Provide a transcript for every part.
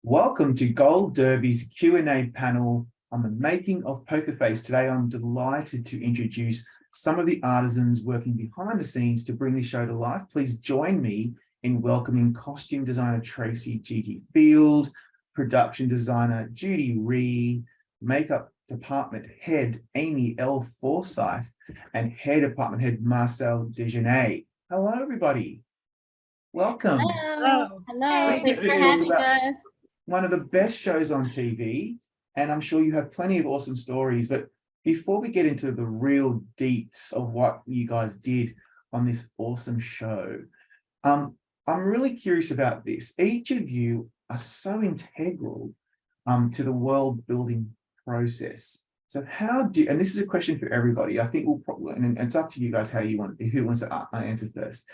Welcome to Gold Derby's Q&A panel on the making of Poker Face. Today, I'm delighted to introduce some of the artisans working behind the scenes to bring the show to life. Please join me in welcoming costume designer Trayce Gigi Field, production designer Judy Rhee, makeup department head Amy L. Forsythe, and hair department head Marcel Dagenais. Hello, everybody. Welcome. Hello. Hello. We get Thanks to for talk having about us. one of the best shows on TV, and I'm sure you have plenty of awesome stories. But before we get into the real deets of what you guys did on this awesome show, I'm really curious about this. Each of you are so integral to the world building process. So how do, and this is a question for everybody, I think we'll probably, and it's up to you guys how you want, who wants to answer first.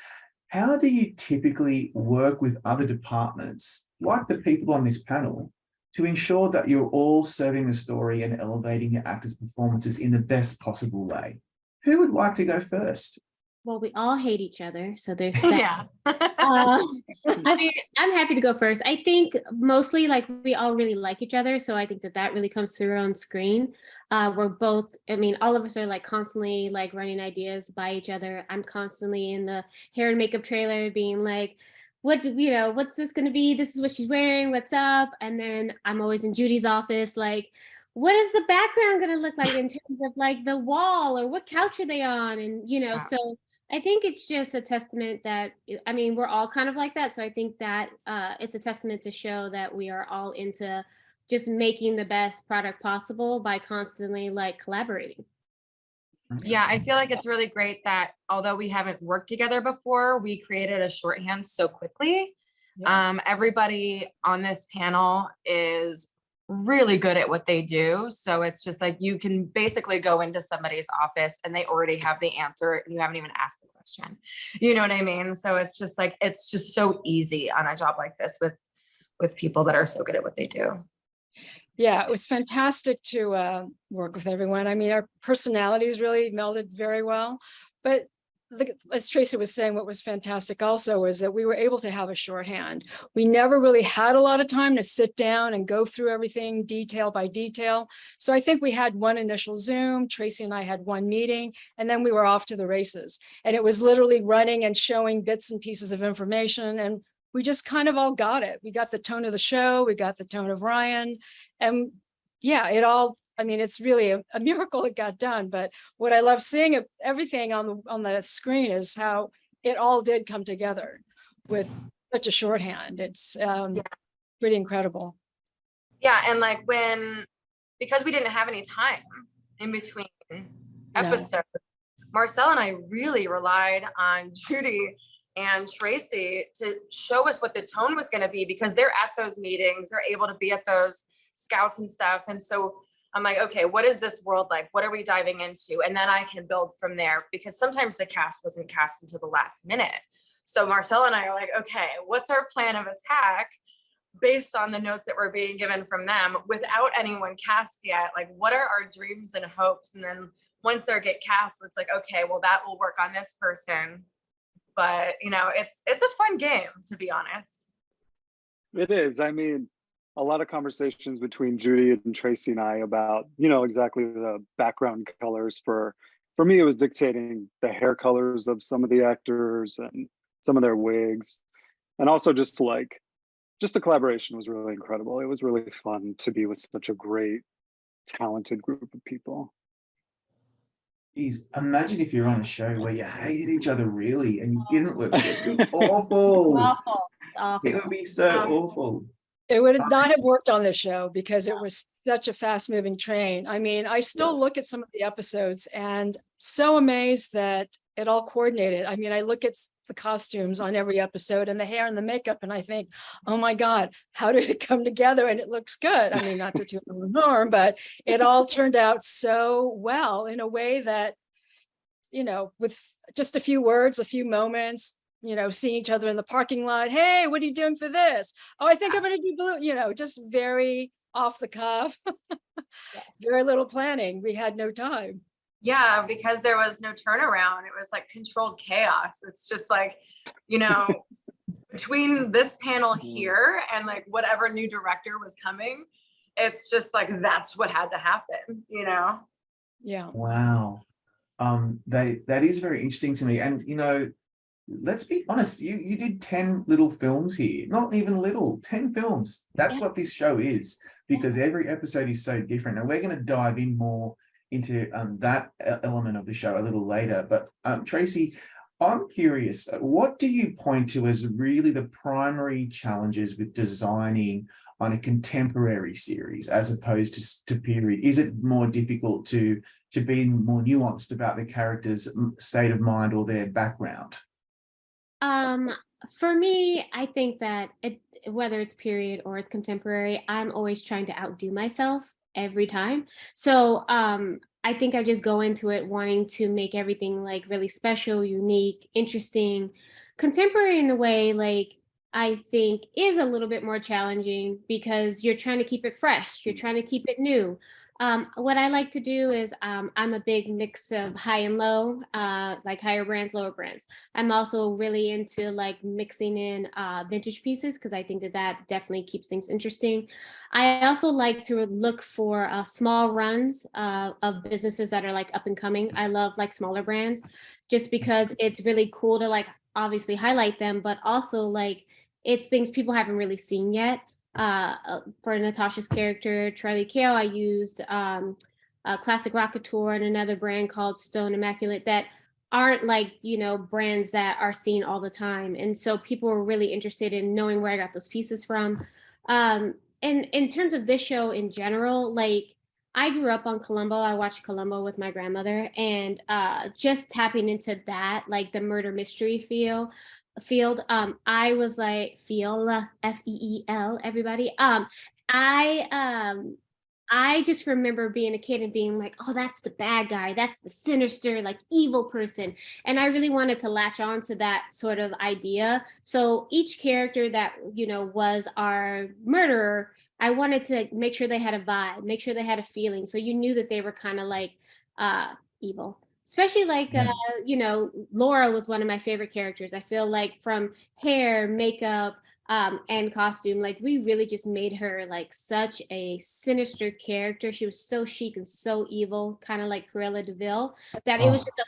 How do you typically work with other departments, like the people on this panel, to ensure that you're all serving the story and elevating your actors' performances in the best possible way? Who would like to go first? Well, we all hate each other, so there's that. Yeah. I mean, I'm happy to go first. I think mostly like we all really like each other, so I think that really comes through on screen. We're both, I mean, all of us are like constantly like running ideas by each other. I'm constantly in the hair and makeup trailer being like, what's this going to be? This is what she's wearing. What's up? And then I'm always in Judy's office like, what is the background going to look like in terms of like the wall, or what couch are they on? And, so I think it's just a testament that, I mean, we're all kind of like that. So I think that it's a testament to show that we are all into just making the best product possible by constantly like collaborating. Yeah, I feel like it's really great that although we haven't worked together before, we created a shorthand so quickly. Yeah. Everybody on this panel is really good at what they do. So it's just like you can basically go into somebody's office and they already have the answer and you haven't even asked the question. You know what I mean? So it's just like, it's just so easy on a job like this with people that are so good at what they do. Yeah, it was fantastic to work with everyone. I mean, our personalities really melded very well. But as Trayce was saying, what was fantastic also was that we were able to have a shorthand. We never really had a lot of time to sit down and go through everything detail by detail. So I think we had one initial Zoom, Trayce and I had one meeting, and then we were off to the races. And it was literally running and showing bits and pieces of information. And we just kind of all got it. We got the tone of the show, we got the tone of Ryan, and yeah, it all, I mean, it's really a miracle it got done. But what I love seeing everything on the screen is how it all did come together with such a shorthand. It's pretty incredible. Yeah, and like because we didn't have any time in between episodes, Marcel and I really relied on Judy and Trayce to show us what the tone was going to be, because they're at those meetings, they're able to be at those scouts and stuff. And so I'm like, okay, what is this world like? What are we diving into? And then I can build from there, because sometimes the cast wasn't cast until the last minute. So Marcel and I are like, okay, what's our plan of attack based on the notes that were being given from them without anyone cast yet? Like, what are our dreams and hopes? And then once they get cast, it's like, okay, well, that will work on this person. But, it's a fun game, to be honest. It is. I mean, a lot of conversations between Judy and Trayce and I about, exactly the background colors. For me, it was dictating the hair colors of some of the actors and some of their wigs. And also just the collaboration was really incredible. It was really fun to be with such a great, talented group of people. Imagine if you're on a show where you hated each other really and you didn't work with it. It would be awful. Awful. It's awful. It would be so awful. It would not have worked on this show because it was such a fast-moving train. I mean, I still look at some of the episodes and so amazed that it all coordinated. I mean, I look at the costumes on every episode and the hair and the makeup, and I think, oh my God, how did it come together? And it looks good. I mean, not to toot my own horn, but it all turned out so well in a way that, with just a few words, a few moments, seeing each other in the parking lot. Hey, what are you doing for this? Oh, I think I'm going to do blue, just very off the cuff. Yes. Very little planning. We had no time. Yeah, because there was no turnaround. It was like controlled chaos. It's just like, between this panel here and like whatever new director was coming, it's just like that's what had to happen, you know? Yeah. Wow. That is very interesting to me. And let's be honest, you did 10 little films here, not even little, 10 films. That's what this show is, because every episode is so different. And we're going to dive in more into that element of the show a little later. But Trayce, I'm curious, what do you point to as really the primary challenges with designing on a contemporary series as opposed to period? Is it more difficult to be more nuanced about the character's state of mind or their background? For me, I think that whether it's period or it's contemporary, I'm always trying to outdo myself every time. So I think I just go into it wanting to make everything like really special, unique, interesting. Contemporary in the way like I think is a little bit more challenging because you're trying to keep it fresh, you're trying to keep it new. What I like to do is I'm a big mix of high and low, like higher brands, lower brands. I'm also really into like mixing in vintage pieces because I think that definitely keeps things interesting. I also like to look for small runs of businesses that are like up and coming. I love like smaller brands just because it's really cool to like obviously highlight them, but also like it's things people haven't really seen yet. For Natasha's character, Charlie Kao, I used Classic Rockateur and another brand called Stone Immaculate that aren't like, brands that are seen all the time. And so people were really interested in knowing where I got those pieces from. And in terms of this show in general, like I grew up on Columbo. I watched Columbo with my grandmother, and just tapping into that, like the murder mystery field. I was like Feel, everybody. I just remember being a kid and being like, oh, that's the bad guy, that's the sinister, like evil person. And I really wanted to latch on to that sort of idea. So each character that, was our murderer, I wanted to make sure they had a vibe, make sure they had a feeling. So you knew that they were kind of like evil. Especially like, Laura was one of my favorite characters. I feel like from hair, makeup, and costume, like we really just made her like such a sinister character. She was so chic and so evil, kind of like Cruella de Vil, that it was just a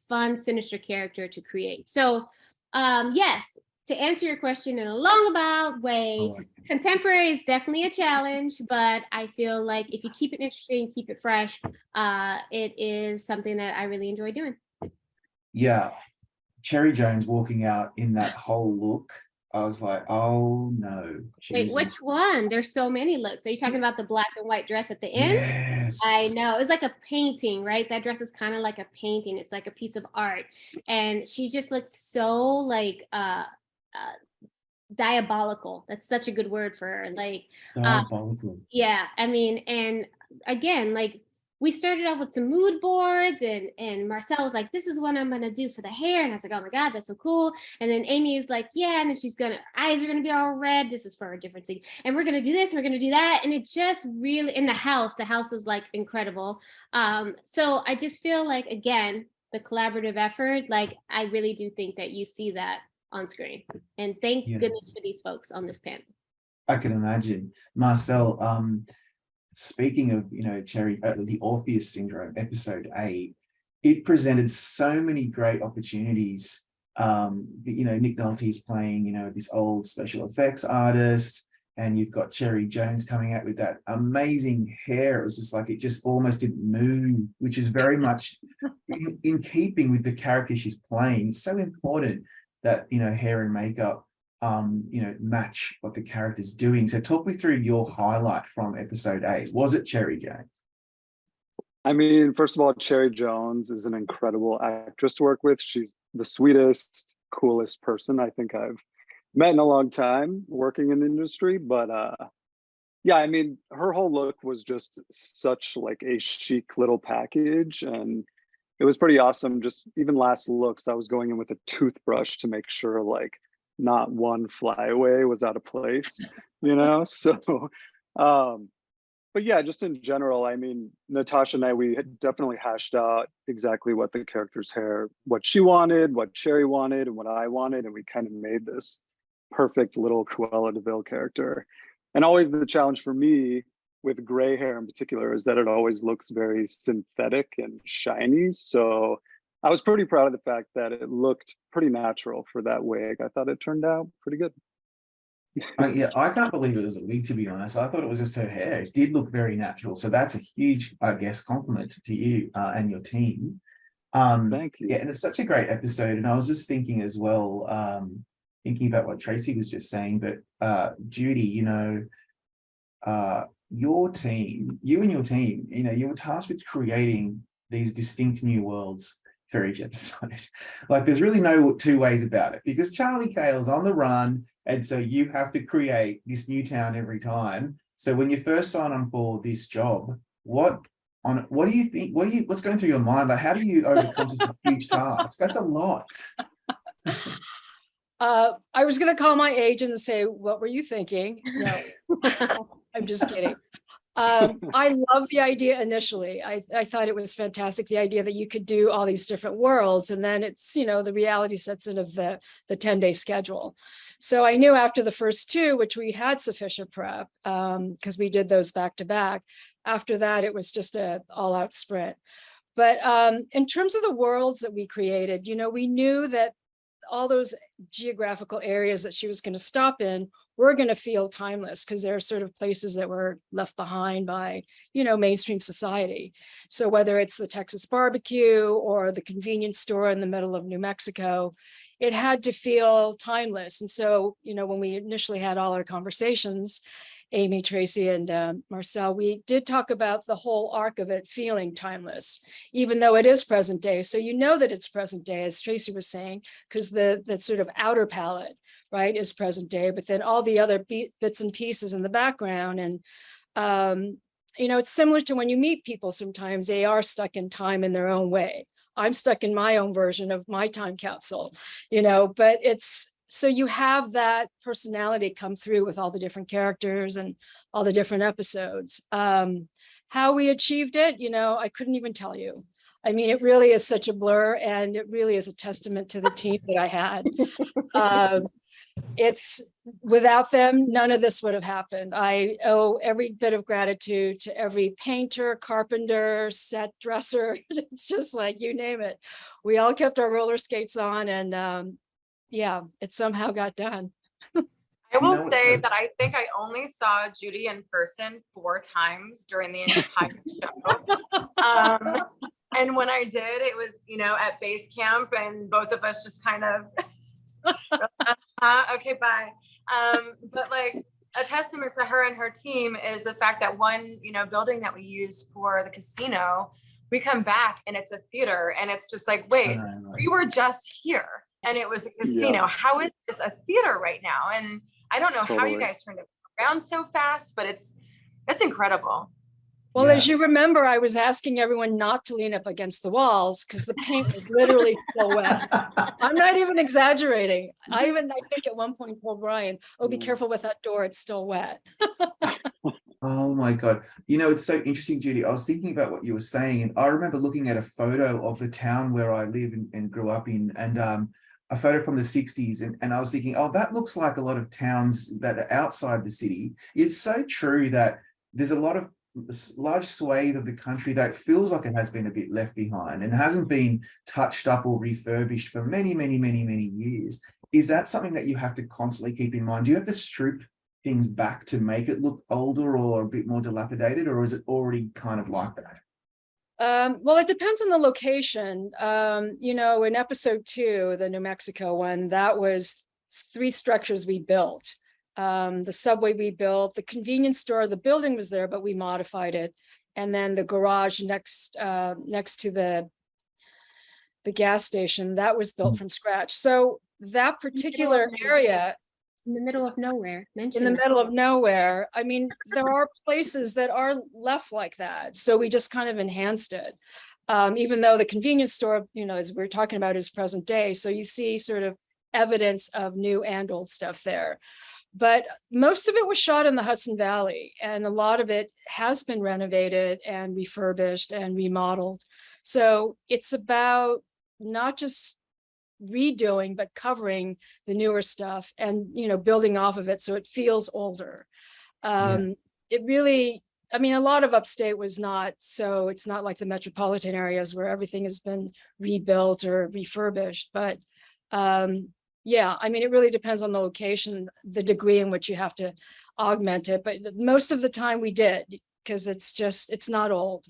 fun, sinister character to create. So, yes, to answer your question in a long about way, contemporary is definitely a challenge, but I feel like if you keep it interesting, keep it fresh, it is something that I really enjoy doing. Yeah, Cherry Jones walking out in that whole look, I was like, oh no. Wait, which one? There's so many looks. Are you talking about the black and white dress at the end? Yes. I know. It's like a painting, right? That dress is kind of like a painting. It's like a piece of art. And she just looked so like diabolical. That's such a good word for her. Like diabolical. Yeah, I mean, and again, like we started off with some mood boards and Marcel was like, this is what I'm gonna do for the hair. And I was like, oh my God, that's so cool. And then Amy is like, yeah, and then her eyes are gonna be all red. This is for a different thing. And we're gonna do this, and we're gonna do that. And it just really, in the house was like incredible. So I just feel like, again, the collaborative effort, like I really do think that you see that on screen. And thank goodness for these folks on this panel. I can imagine. Marcel, speaking of, Cherry, the Orpheus Syndrome, episode 8, it presented so many great opportunities. Nick Nolte's playing, this old special effects artist, and you've got Cherry Jones coming out with that amazing hair. It was just like, it just almost didn't move, which is very much in keeping with the character she's playing. It's so important that, hair and makeup match what the character's doing. So talk me through your highlight from episode 8. Was it Cherry Jones? I mean, first of all, Cherry Jones is an incredible actress to work with. She's the sweetest, coolest person I think I've met in a long time working in the industry. But yeah, I mean, her whole look was just such like a chic little package, and it was pretty awesome. Just even last looks, I was going in with a toothbrush to make sure like not one flyaway was out of place, So but yeah, just in general, I mean, Natasha and I, we had definitely hashed out exactly what the character's hair, what she wanted, what Sherry wanted, and what I wanted, and we kind of made this perfect little Cruella de Vil character. And always the challenge for me with gray hair in particular is that it always looks very synthetic and shiny. So I was pretty proud of the fact that it looked pretty natural for that wig. I thought it turned out pretty good. Yeah, I can't believe it was a wig, to be honest. I thought it was just her hair. It did look very natural. So that's a huge, I guess, compliment to you and your team. Thank you. Yeah, and it's such a great episode. And I was just thinking as well, thinking about what Tracey was just saying, but Judy, you know, your team, you and your team, you know, you were tasked with creating these distinct new worlds for each episode. Like, there's really no two ways about it, because Charlie Cale's on the run, and so you have to create this new town every time. So when you first sign on for this job, what do you think? What's going through your mind? Like, how do you overcome such a huge task? That's a lot. I was going to call my agent and say, what were you thinking? No, I'm just kidding. I love the idea initially. I thought it was fantastic, the idea that you could do all these different worlds, and then it's, you know, the reality sets in of the 10-day schedule. So I knew after the first two, which we had sufficient prep, because we did those back to back. After that, it was just an all-out sprint. But in terms of the worlds that we created, you know, we knew that all those geographical areas that she was going to stop in were going to feel timeless, because they're sort of places that were left behind by, you know, mainstream society. So whether it's the Texas barbecue or the convenience store in the middle of New Mexico, it had to feel timeless. And so, you know, when we initially had all our conversations, Amy, Tracey, and Marcel, we did talk about the whole arc of it feeling timeless, even though it is present day. So you know that it's present day, as Tracey was saying, because the sort of outer palette, right, is present day, but then all the other bits and pieces in the background. And, you know, it's similar to when you meet people, sometimes they are stuck in time in their own way. I'm stuck in my own version of my time capsule, you know, but it's, so you have that personality come through with all the different characters and all the different episodes. How we achieved it, you know, I couldn't even tell you. I mean, it really is such a blur, and it really is a testament to the team that I had. It's without them, none of this would have happened. I owe every bit of gratitude to every painter, carpenter, set dresser. It's just like, you name it. We all kept our roller skates on, and yeah, it somehow got done. I will say that I think I only saw Judy in person 4 times during the entire show. And when I did, it was, you know, at base camp, and both of us just kind of, okay, bye. But like, a testament to her and her team is the fact that one, you know, building that we used for the casino, we come back and it's a theater, and it's just like, wait, we were just here and it was a casino. Yeah. How is this a theater right now? And I don't know how you guys turned it around so fast, but it's incredible. Well, as you remember, I was asking everyone not to lean up against the walls because the paint was literally still wet. I'm not even exaggerating. I think at one point told Brian, oh, be careful with that door, it's still wet. Oh my God. You know, it's so interesting, Judy. I was thinking about what you were saying, and I remember looking at a photo of the town where I live and grew up in, and a photo from the 60s. And I was thinking, oh, that looks like a lot of towns that are outside the city. It's so true that there's a lot of large swathe of the country that feels like it has been a bit left behind and hasn't been touched up or refurbished for many, many, many, many years. Is that something that you have to constantly keep in mind? Do you have to strip things back to make it look older or a bit more dilapidated, or is it already kind of like that? Well, it depends on the location. You know, in episode 2, the New Mexico one, that was 3 structures we built. The subway we built, the convenience store, the building was there, but we modified it. And then the garage next to the gas station, that was built from scratch. So that particular area, in the middle of nowhere, I mean, there are places that are left like that. So we just kind of enhanced it. Even though the convenience store, you know, as we're talking about, is present day. So you see sort of evidence of new and old stuff there. But most of it was shot in the Hudson Valley, and a lot of it has been renovated and refurbished and remodeled. So it's about not just redoing, but covering the newer stuff and, you know, building off of it so it feels older. It really, I mean, a lot of upstate was not, so it's not like the metropolitan areas where everything has been rebuilt or refurbished, but yeah, I mean, it really depends on the location, the degree in which you have to augment it, but most of the time we did, because it's not old.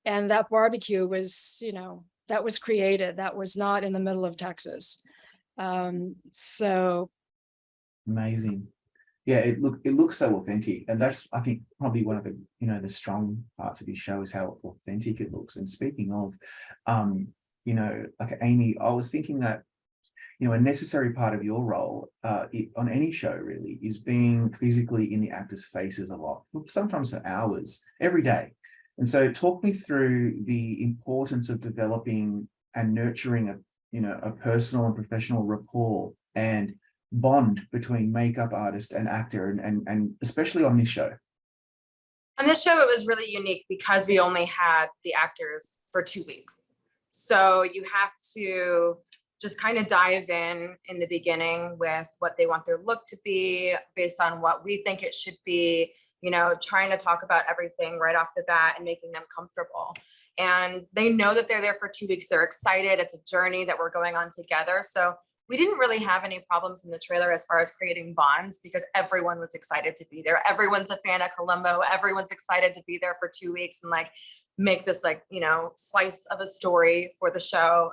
And that barbecue was, you know, that was created, that was not in the middle of Texas. So Amazing. Yeah, it looks so authentic, and that's, I think, probably one of the, you know, the strong parts of his show is how authentic it looks. And speaking of, you know, like Amy, I was thinking that, you know, a necessary part of your role on any show really is being physically in the actors' faces a lot, sometimes for hours, every day. And so talk me through the importance of developing and nurturing a personal and professional rapport and bond between makeup artist and actor, and especially on this show. On this show, it was really unique because we only had the actors for 2 weeks. So you have to just kind of dive in the beginning with what they want their look to be based on what we think it should be, you know, trying to talk about everything right off the bat and making them comfortable. And they know that they're there for 2 weeks. They're excited. It's a journey that we're going on together. So we didn't really have any problems in the trailer as far as creating bonds because everyone was excited to be there. Everyone's a fan of Columbo. Everyone's excited to be there for 2 weeks and like make this like, you know, slice of a story for the show.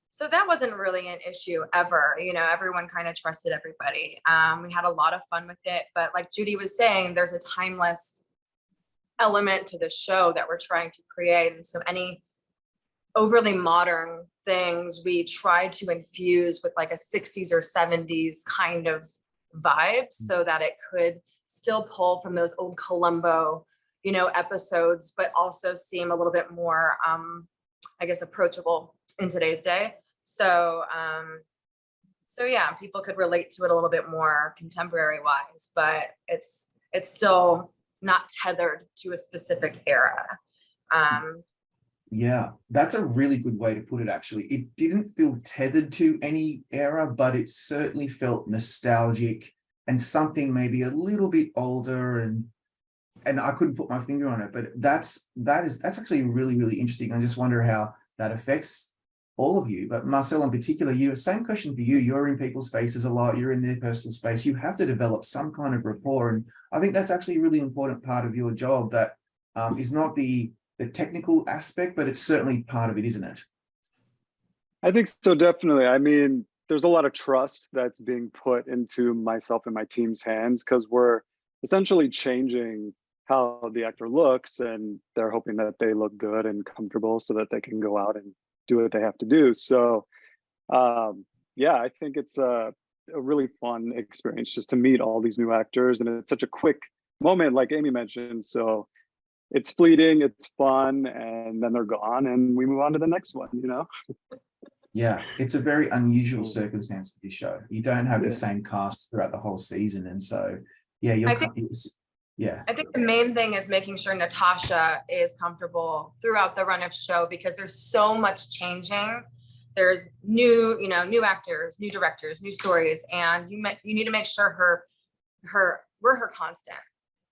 So that wasn't really an issue ever. You know, everyone kind of trusted everybody. We had a lot of fun with it, but like Judy was saying, there's a timeless element to the show that we're trying to create. And so any overly modern things we tried to infuse with like a 60s or 70s kind of vibe so that it could still pull from those old Columbo, you know, episodes, but also seem a little bit more, I guess, approachable in today's day. So, so yeah, people could relate to it a little bit more contemporary wise, but it's still not tethered to a specific era. Yeah, that's a really good way to put it, actually. It didn't feel tethered to any era, but it certainly felt nostalgic and something maybe a little bit older, and I couldn't put my finger on it, but that's actually really, really interesting. I just wonder how that affects all of you. But Marcel in particular, same question for you. You're in people's faces a lot, you're in their personal space. You have to develop some kind of rapport. And I think that's actually a really important part of your job that is not the technical aspect, but it's certainly part of it, isn't it? I think so, definitely. I mean, there's a lot of trust that's being put into myself and my team's hands because we're essentially changing how the actor looks, and they're hoping that they look good and comfortable so that they can go out and do what they have to do. So yeah, I think it's a really fun experience just to meet all these new actors, and it's such a quick moment, like Amy mentioned. So it's fleeting, it's fun, and then they're gone and we move on to the next one, you know? Yeah, it's a very unusual circumstance for this show. You don't have the same cast throughout the whole season. And so, yeah, I think the main thing is making sure Natasha is comfortable throughout the run of show because there's so much changing. There's new actors, new directors, new stories, and you need to make sure we're her constant.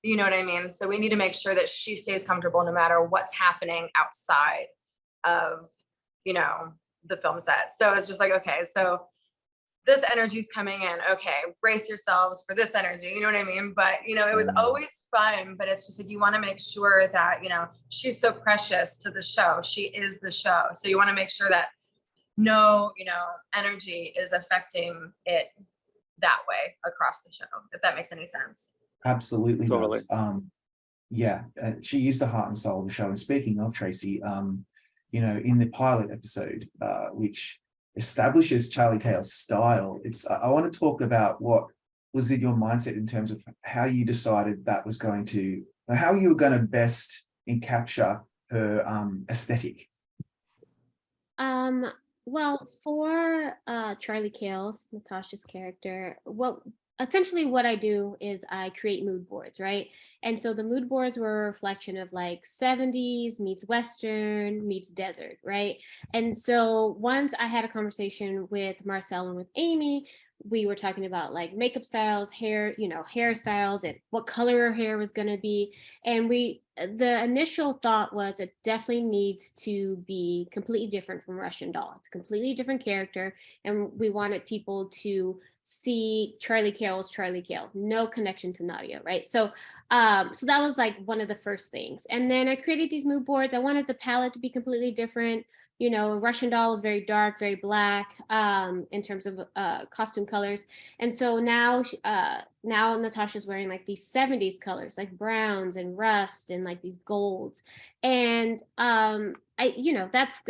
You know what I mean? So we need to make sure that she stays comfortable no matter what's happening outside of, you know, the film set. So it's just like, okay, so this energy is coming in. Okay, brace yourselves for this energy. You know what I mean? But, you know, it was always fun, but it's just like, you want to make sure that, you know, she's so precious to the show. She is the show. So you want to make sure that no, you know, energy is affecting it that way across the show, if that makes any sense. Absolutely Totally. does. Yeah, she is the heart and soul of the show. And speaking of Tracey, you know, in the pilot episode, which establishes Charlie Cale's style, I want to talk about what was in your mindset in terms of how you decided that was going to, how you were going to best capture her aesthetic. Well, for Charlie Cale's, Natasha's character, what essentially what I do is I create mood boards, right? And so the mood boards were a reflection of like 70s meets Western meets desert, right? And so once I had a conversation with Marcel and with Amy, we were talking about like makeup styles, hair, hairstyles, and what color her hair was going to be. And the initial thought was it definitely needs to be completely different from Russian Doll. It's a completely different character. And we wanted people to see Charlie Cale's Charlie Cale, no connection to Nadia, right? So so that was like one of the first things. And then I created these mood boards. I wanted the palette to be completely different. Russian Doll is very dark, very black in terms of costume colors. And so now Natasha's wearing like these 70s colors, like browns and rust and like these golds. And that's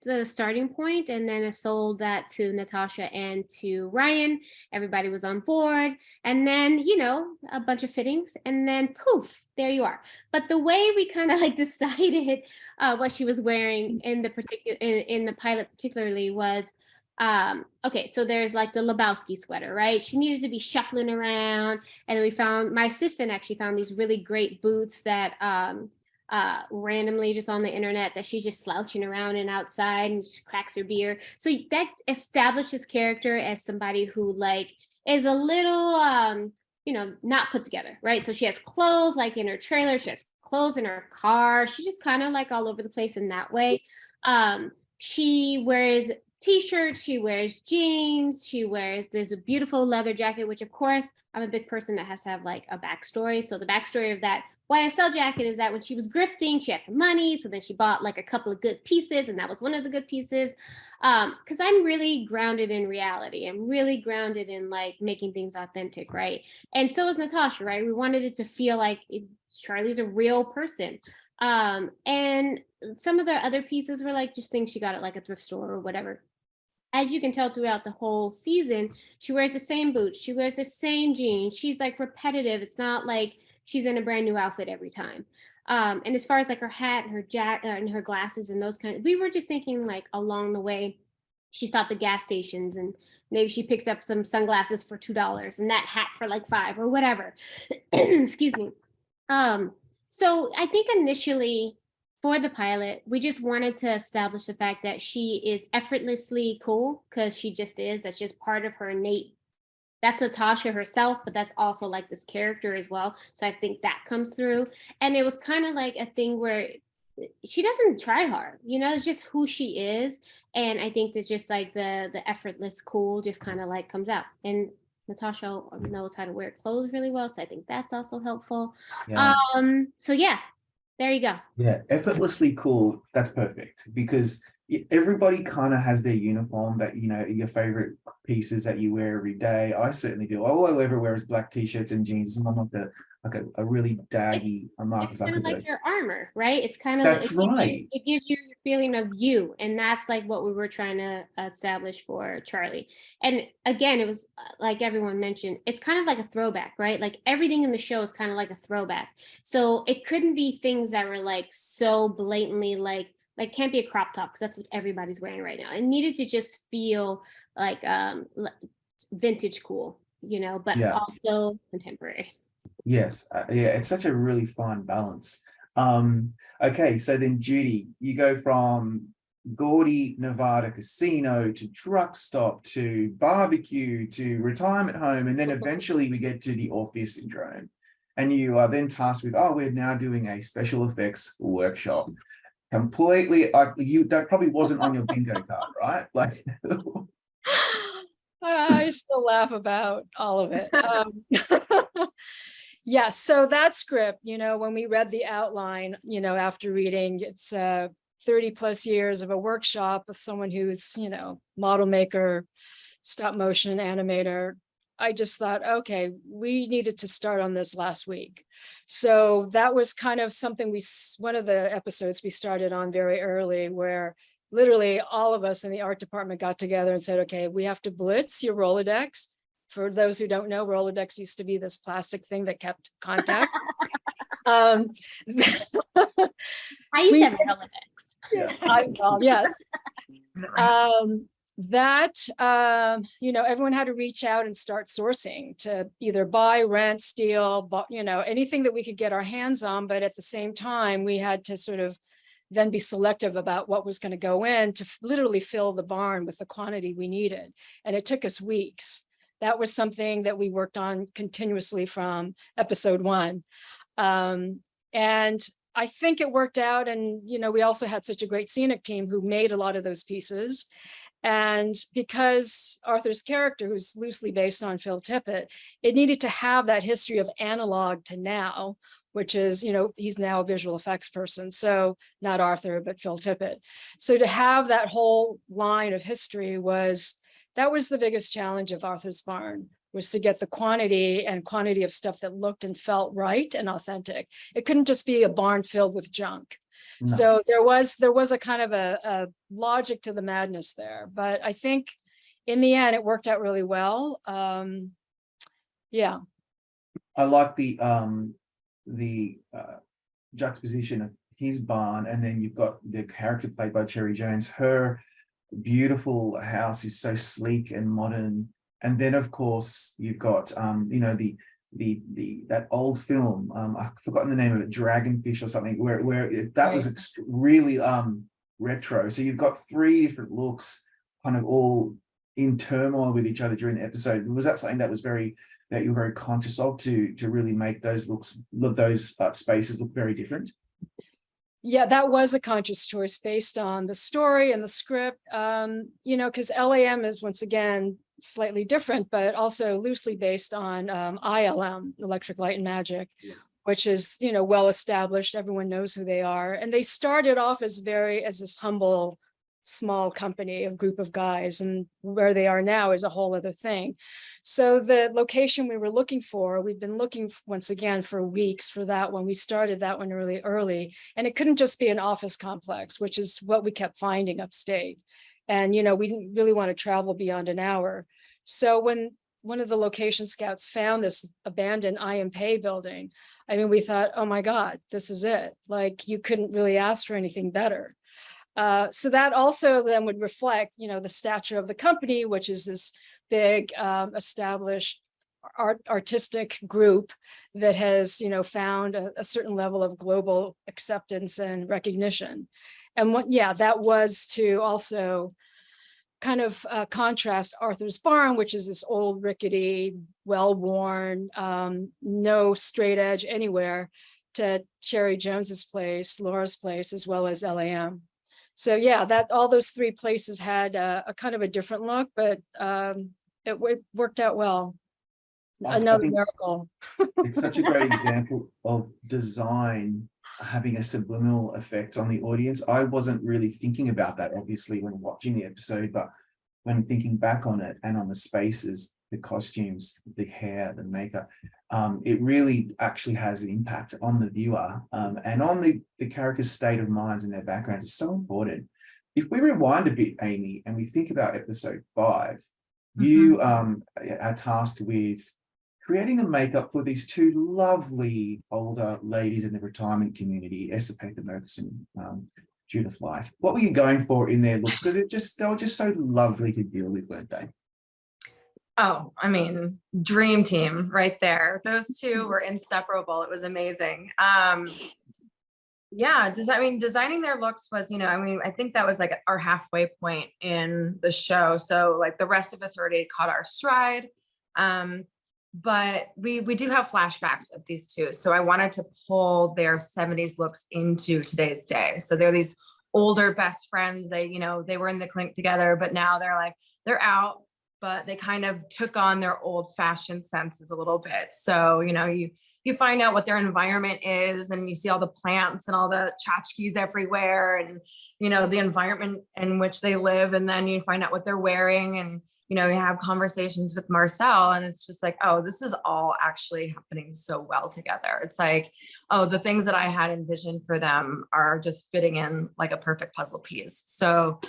the starting point. And then I sold that to Natasha and to Ryan. Everybody was on board. And then, a bunch of fittings, and then poof, there you are. But the way we kind of like decided what she was wearing in the pilot particularly was, okay, so there's like the Lebowski sweater, right? She needed to be shuffling around. And then my assistant actually found these really great boots that randomly just on the internet, that she's just slouching around and outside and just cracks her beer. So that established this character as somebody who like is a little not put together, right? So she has clothes like in her trailer, she has clothes in her car, she's just kind of like all over the place in that way. She wears t-shirts, she wears jeans, there's a beautiful leather jacket, which of course I'm a big person that has to have like a backstory. So the backstory of that YSL jacket is that when she was grifting, she had some money, so then she bought like a couple of good pieces, and that was one of the good pieces. Because I'm really grounded in reality. I'm really grounded in like making things authentic, right? And so is Natasha, right? We wanted it to feel like Charlie's a real person. And some of the other pieces were like just things she got at like a thrift store or whatever. As you can tell throughout the whole season, she wears the same boots, she wears the same jeans. She's like repetitive. It's not like she's in a brand new outfit every time. And as far as like her hat and her jacket and her glasses and those we were just thinking like along the way, she stopped at gas stations and maybe she picks up some sunglasses for $2 and that hat for like $5 or whatever. Excuse me. So I think initially for the pilot, we just wanted to establish the fact that she is effortlessly cool, because she just is. That's just part of her innate. That's Natasha herself, but that's also like this character as well. So I think that comes through. And it was kind of like a thing where she doesn't try hard, it's just who she is. And I think that's just like the effortless cool just kind of like comes out. And Natasha knows how to wear clothes really well, so I think that's also helpful. Yeah. So yeah, there you go. Yeah, effortlessly cool. That's perfect, because everybody kind of has their uniform that, your favorite pieces that you wear every day. I certainly do. All I ever wear is black t-shirts and jeans. And I'm like a really daggy It's kind of like your armor, right? It's kind of That's right. It gives you the feeling of you, and that's like what we were trying to establish for Charlie. And again, it was like everyone mentioned, it's kind of like a throwback, right? Like everything in the show is kind of like a throwback. So it couldn't be things that were like so blatantly like can't be a crop top, because that's what everybody's wearing right now. It needed to just feel like vintage cool, but also contemporary. Yes. Yeah, it's such a really fine balance. Okay, so then Judy, you go from gaudy Nevada casino to truck stop to barbecue to retirement home, and then eventually we get to the Orpheus syndrome, and you are then tasked with, we're now doing a special effects workshop. Completely, that probably wasn't on your bingo card, right? Like I still laugh about all of it. Yes, so that script, when we read the outline, after reading, it's 30 plus years of a workshop with someone who's, model maker, stop motion animator. I just thought, okay, we needed to start on this last week. So that was kind of something one of the episodes we started on very early, where literally all of us in the art department got together and said, okay, we have to blitz your Rolodex. For those who don't know, Rolodex used to be this plastic thing that kept contact. I used to have a Rolodex. Yes. that, everyone had to reach out and start sourcing to either buy, rent, steal, anything that we could get our hands on. But at the same time, we had to sort of then be selective about what was going to go in to literally fill the barn with the quantity we needed. And it took us weeks. That was something that we worked on continuously from episode 1. And I think it worked out. And, we also had such a great scenic team who made a lot of those pieces. And because Arthur's character, who's loosely based on Phil Tippett, it needed to have that history of analog to now, which is, he's now a visual effects person. So not Arthur, but Phil Tippett. So to have that whole line of history that was the biggest challenge of Arthur's Barn, was to get the quantity of stuff that looked and felt right and authentic. It couldn't just be a barn filled with junk. No. So there was a kind of a logic to the madness there, but I think in the end it worked out really well. Yeah. I like the juxtaposition of his barn, and then you've got the character played by Cherry Jones. Her beautiful house is so sleek and modern, and then of course you've got that old film, I've forgotten the name of it, Dragonfish or something, where that was really retro. So you've got 3 different looks kind of all in turmoil with each other during the episode. Was that something that you were very conscious of, to really make those spaces look very different? Yeah, that was a conscious choice based on the story and the script, because LAM is, once again, slightly different, but also loosely based on ILM, Electric Light and Magic, which is, well established. Everyone knows who they are. And they started off as this humble, small company, a group of guys, and where they are now is a whole other thing. So the location we were looking for, we've been looking once again for weeks for that one. We started that one really early, and it couldn't just be an office complex, which is what we kept finding upstate. And, we didn't really want to travel beyond an hour. So when one of the location scouts found this abandoned IMP building, we thought, oh my God, this is it. Like, you couldn't really ask for anything better. So that also then would reflect, the stature of the company, which is this big established artistic group that has, found a certain level of global acceptance and recognition. And that was to also kind of contrast Arthur's Barn, which is this old, rickety, well-worn, no straight edge anywhere, to Cherry Jones's place, Laura's place, as well as LAM. So all those 3 places had a kind of a different look, but it worked out well. Another miracle. It's such a great example of design having a subliminal effect on the audience. I wasn't really thinking about that, obviously, when watching the episode, but when thinking back on it and on the spaces, the costumes, the hair, the makeup, it really actually has an impact on the viewer, and on the characters' state of minds and their backgrounds. Is so important. If we rewind a bit, Amy, and we think about episode 5, you are tasked with creating the makeup for these 2 lovely older ladies in the retirement community, Esapetha Murkison, Judith Light. What were you going for in their looks? Because they were just so lovely to deal with, weren't they? Oh, dream team right there. Those 2 were inseparable. It was amazing. Designing their looks was, I think that was like our halfway point in the show. So like the rest of us already caught our stride. But we do have flashbacks of these 2. So I wanted to pull their 70s looks into today's day. So they're these older best friends. They were in the clinic together, but now they're out, but they kind of took on their old fashioned senses a little bit. So, you find out what their environment is, and you see all the plants and all the tchotchkes everywhere, and, the environment in which they live. And then you find out what they're wearing, and, you have conversations with Marcel, and it's just like, oh, this is all actually happening so well together. It's like, oh, the things that I had envisioned for them are just fitting in like a perfect puzzle piece. So,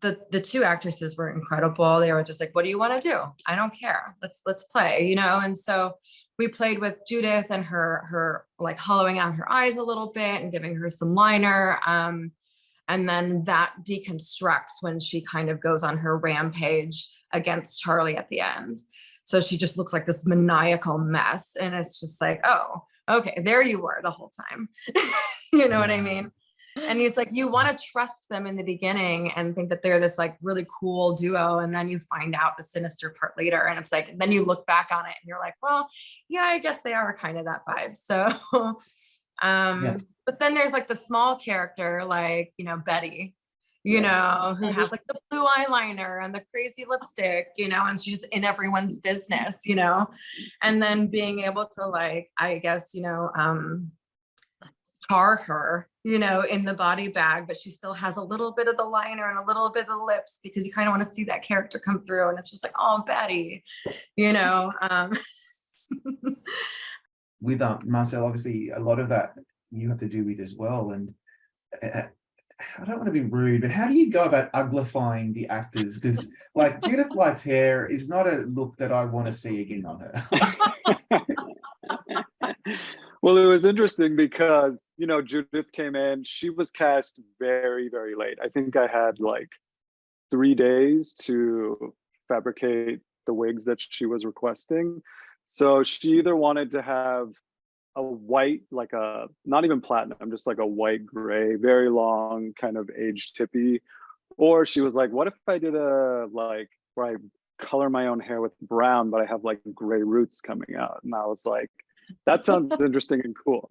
the 2 actresses were incredible. They were just like, what do you want to do? I don't care. Let's play, And so we played with Judith and her like hollowing out her eyes a little bit and giving her some liner. And then that deconstructs when she kind of goes on her rampage against Charlie at the end. So she just looks like this maniacal mess. And it's just like, oh, okay, there you were the whole time. You know what I mean? And he's like, you want to trust them in the beginning and think that they're this like really cool duo. And then you find out the sinister part later. And it's like, then you look back on it and you're like, well, yeah, I guess they are kind of that vibe. So, but then there's like the small character, like, you know, Betty, you know, who has like the blue eyeliner and the crazy lipstick, you know, and she's in everyone's business, you know, and then being able to like, I guess, you know, tar her, you know, in the body bag, but she still has a little bit of the liner and a little bit of the lips because you kind of want to see that character come through. And it's just like, oh, Betty, you know. With Marcel, obviously a lot of that you have to do with as well. And I don't want to be rude, but how do you go about uglifying the actors? Because like Judith Light's hair is not a look that I want to see again on her. Well, it was interesting because, you know, Judith came in, she was cast very, very late. I think I had like 3 days to fabricate the wigs that she was requesting. So she either wanted to have a white, like a, not even platinum, just like a white gray, very long kind of age tippy. Or she was like, what if I did a, like, where I color my own hair with brown, but I have like gray roots coming out. And I was like, that sounds interesting and cool.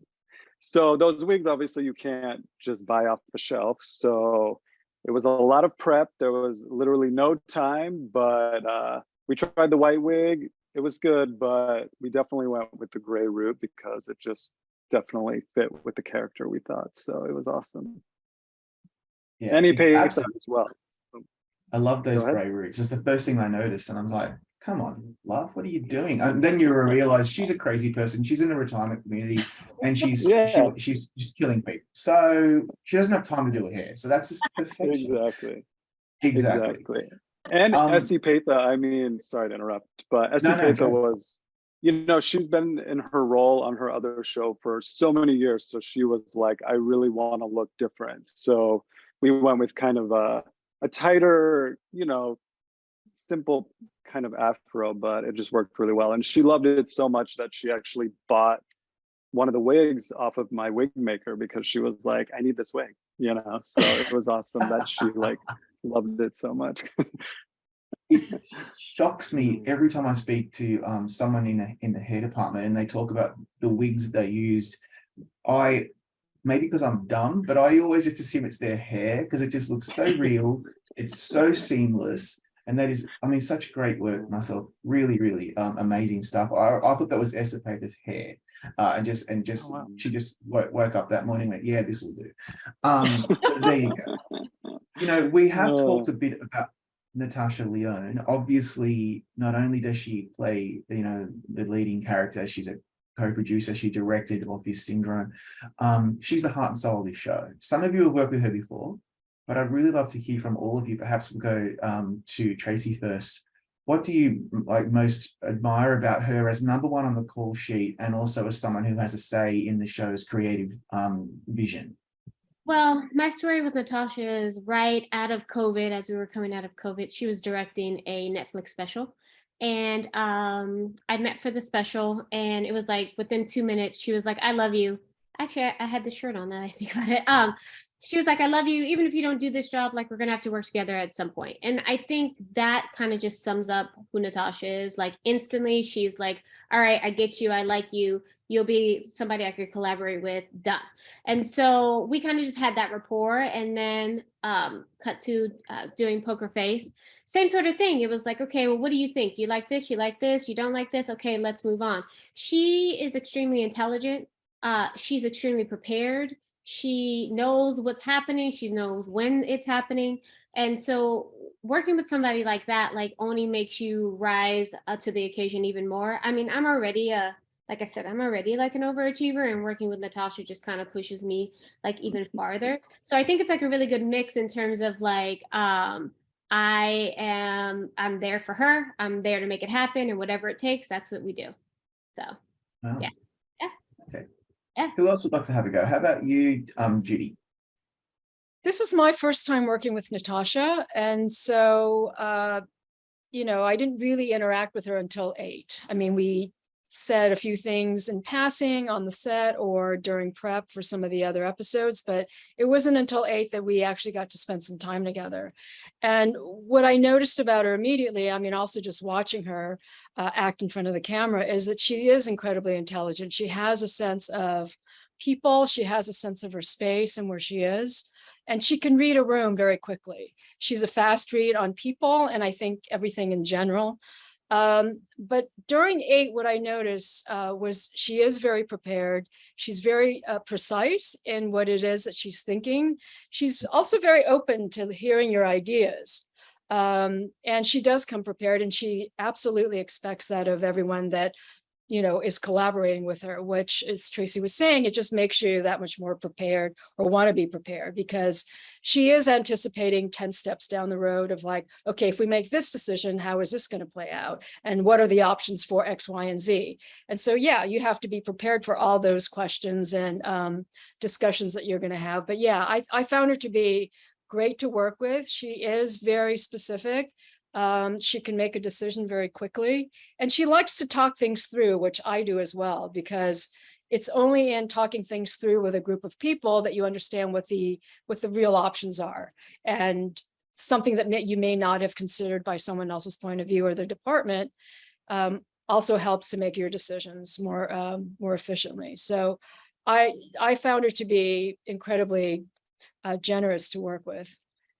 So those wigs, obviously you can't just buy off the shelf. So it was a lot of prep. There was literally no time, but we tried the white wig. It was good, but we definitely went with the gray root because it just definitely fit with the character, we thought. So it was awesome. Yeah, And he paid that absolutely. as well. I love those Go ahead. grey roots. It's the first thing I noticed, and I'm like, come on, love, what are you doing? And then you realize she's a crazy person. She's in a retirement community and she's Yeah. she's just killing people. So she doesn't have time to do her hair. So that's just perfection. Exactly. And Essie Patha, I mean, sorry to interrupt, but Essie Patha was, you know, she's been in her role on her other show for so many years. So she was like, I really want to look different. So we went with kind of a tighter, you know, simple kind of afro, but it just worked really well. And she loved it so much that she actually bought one of the wigs off of my wig maker because she was like, I need this wig, you know. So it was awesome that she like loved it so much. It shocks me every time I speak to someone in the hair department and they talk about the wigs that they used. Maybe because I'm dumb, but I always just assume it's their hair because it just looks so real. It's so seamless. And that is, I mean, such great work, Marcel. Really, really amazing stuff. I thought that was Essie Patha's hair. Oh, wow. She just woke up that morning and went, yeah, this will do. There you go. You know, we have talked a bit about Natasha Lyonne. Obviously, not only does she play, you know, the leading character, she's a co-producer, she directed Office Syndrome. She's the heart and soul of this show. Some of you have worked with her before, but I'd really love to hear from all of you. Perhaps we'll go to Tracey first. What do you like most admire about her as number one on the call sheet and also as someone who has a say in the show's creative vision? Well, my story with Natasha is right out of COVID, as we were coming out of COVID, she was directing a Netflix special. And I met for the special and it was like within 2 minutes, she was like, I love you. Actually, I had the shirt on that I think about it. She was like, I love you. Even if you don't do this job, like we're going to have to work together at some point. And I think that kind of just sums up who Natasha is. Like instantly, she's like, all right, I get you. I like you. You'll be somebody I could collaborate with. Done. And so we kind of just had that rapport and then cut to doing Poker Face. Same sort of thing. It was like, okay, well, what do you think? Do you like this? You like this? You don't like this? Okay, let's move on. She is extremely intelligent. She's extremely prepared. She knows what's happening. She knows when it's happening. And so working with somebody like that, like only makes you rise to the occasion even more. I mean, I'm already like I said, I'm already like an overachiever and working with Natasha just kind of pushes me like even farther. So I think it's like a really good mix in terms of like, I'm there for her. I'm there to make it happen and whatever it takes, that's what we do. So, yeah. Okay. Yeah. Who else would like to have a go? How about you, Judy? This is my first time working with Natasha. And so, I didn't really interact with her until 8. I mean, we said a few things in passing on the set or during prep for some of the other episodes, but it wasn't until 8 that we actually got to spend some time together. And what I noticed about her immediately, I mean, also just watching her act in front of the camera, is that she is incredibly intelligent. She has a sense of people. She has a sense of her space and where she is. And she can read a room very quickly. She's a fast read on people, and I think everything in general. But during 8, what I noticed was she is very prepared. She's very precise in what it is that she's thinking. She's also very open to hearing your ideas. And she does come prepared, and she absolutely expects that of everyone that is collaborating with her, which, as Tracey was saying, it just makes you that much more prepared, or want to be prepared, because she is anticipating 10 steps down the road of like, okay, if we make this decision, how is this going to play out? And what are the options for X, Y, and Z? And so, yeah, you have to be prepared for all those questions and discussions that you're going to have. But yeah, I found her to be great to work with. She is very specific. She can make a decision very quickly, and she likes to talk things through, which I do as well, because it's only in talking things through with a group of people that you understand what the real options are, and something that you may not have considered by someone else's point of view or their department also helps to make your decisions more efficiently. So I found her to be incredibly generous to work with.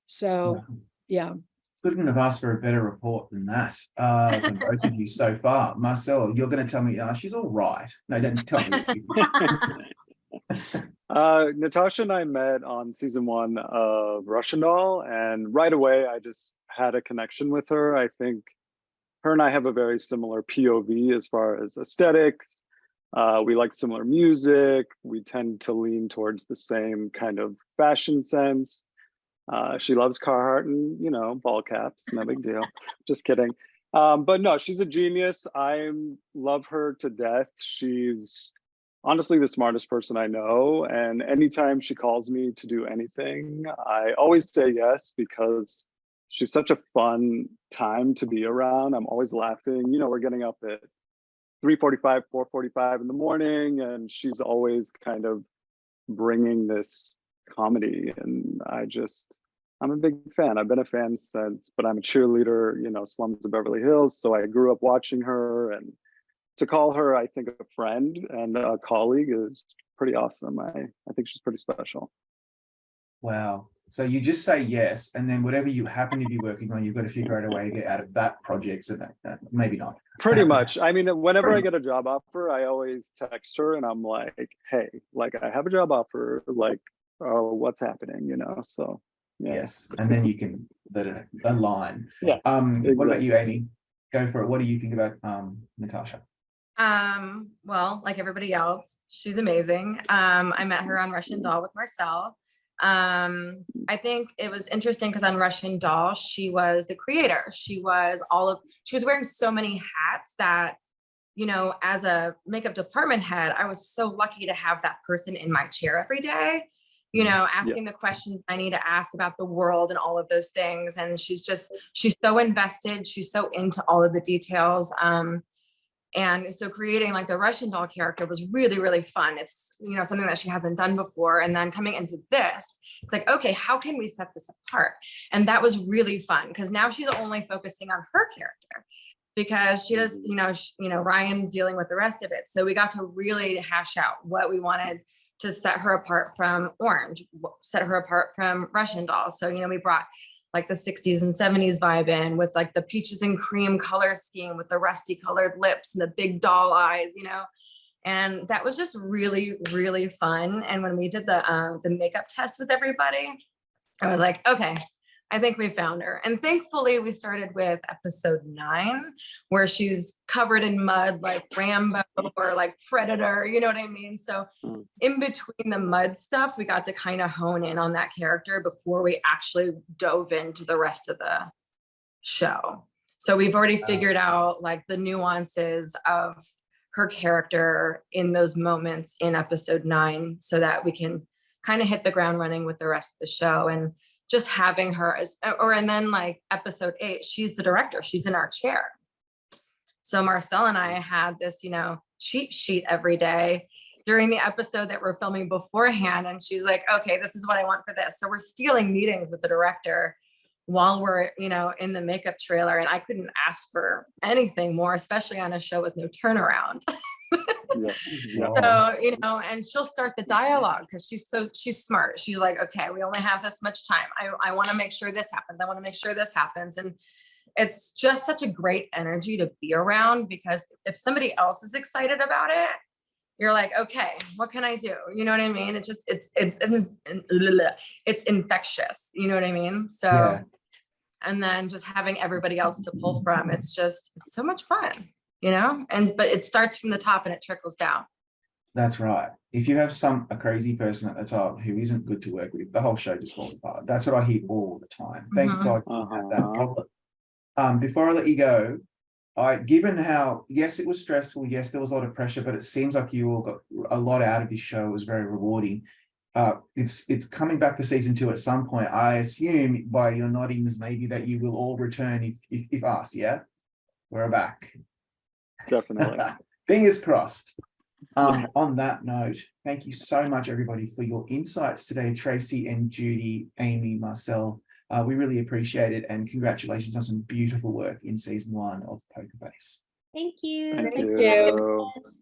So yeah. Couldn't have asked for a better report than that from both of you so far. Marcel, you're going to tell me she's all right. No, don't tell me. Natasha and I met on season 1 of Russian Doll, and right away I just had a connection with her. I think her and I have a very similar POV as far as aesthetics. We like similar music. We tend to lean towards the same kind of fashion sense. She loves Carhartt and, ball caps, no big deal. Just kidding. But no, she's a genius. I love her to death. She's honestly the smartest person I know. And anytime she calls me to do anything, I always say yes, because she's such a fun time to be around. I'm always laughing. We're getting up at 3:45, 4:45 in the morning, and she's always kind of bringing this comedy, and I'm a big fan. I've been a fan since, but I'm a cheerleader, Slums of Beverly Hills, so I grew up watching her, and to call her, I think, a friend and a colleague is pretty awesome. I think she's pretty special. Wow. So you just say yes, and then whatever you happen to be working on, you've got to figure out a way to get out of that project. So that maybe not. Pretty much. I mean, whenever I get a job offer, I always text her and I'm like, hey, I have a job offer, oh, what's happening, so yeah. Yes, and then you can let it align. Yeah. Exactly. What about you, Amy? Go for it. What do you think about Natasha? Well, like everybody else, she's amazing. I met her on Russian Doll with Marcel. I think it was interesting because on Russian Doll, she was the creator. She was wearing so many hats that, as a makeup department head, I was so lucky to have that person in my chair every day, asking the questions I need to ask about the world and all of those things. And she's so invested. She's so into all of the details. And so creating the Russian Doll character was really, really fun. It's, something that she hasn't done before. And then coming into this, it's like, okay, how can we set this apart? And that was really fun because now she's only focusing on her character because she does, Ryan's dealing with the rest of it. So we got to really hash out what we wanted to set her apart from Orange, set her apart from Russian Doll. So, we brought the 60s and 70s vibe in with the peaches and cream color scheme with the rusty colored lips and the big doll eyes, and that was just really, really fun. And when we did the makeup test with everybody, I was like, okay, I think we found her. And thankfully we started with episode 9, where she's covered in mud like Rambo or like Predator, you know what I mean? So in between the mud stuff, we got to kind of hone in on that character before we actually dove into the rest of the show. So we've already figured out the nuances of her character in those moments in episode 9 so that we can kind of hit the ground running with the rest of the show. And just having her and then like episode 8, she's the director, she's in our chair. So Marcel and I had this, cheat sheet every day during the episode that we're filming beforehand. And she's like, okay, this is what I want for this. So we're stealing meetings with the director while we're, in the makeup trailer. And I couldn't ask for anything more, especially on a show with no turnaround. So, and she'll start the dialogue because she's smart. She's like, okay, we only have this much time. I want to make sure this happens. I want to make sure this happens. And it's just such a great energy to be around, because if somebody else is excited about it, you're like, okay, what can I do? You know what I mean? It's infectious. You know what I mean? So, Yeah. And then just having everybody else to pull from, it's so much fun, but it starts from the top and it trickles down. That's right. If you have a crazy person at the top who isn't good to work with, the whole show just falls apart. That's what I hear all the time. Thank God you had that problem. Before I let you go, given how, yes, it was stressful, yes, there was a lot of pressure, but it seems like you all got a lot out of this show. It was very rewarding. It's coming back for season 2 at some point. I assume by your noddings maybe that you will all return if asked. Yeah, we're back. Definitely. Fingers crossed. On that note, thank you so much, everybody, for your insights today, Trayce and Judy, Amy, Marcel. We really appreciate it, and congratulations on some beautiful work in season 1 of Poker Face. Thank you. Thank Thanks you. for having us.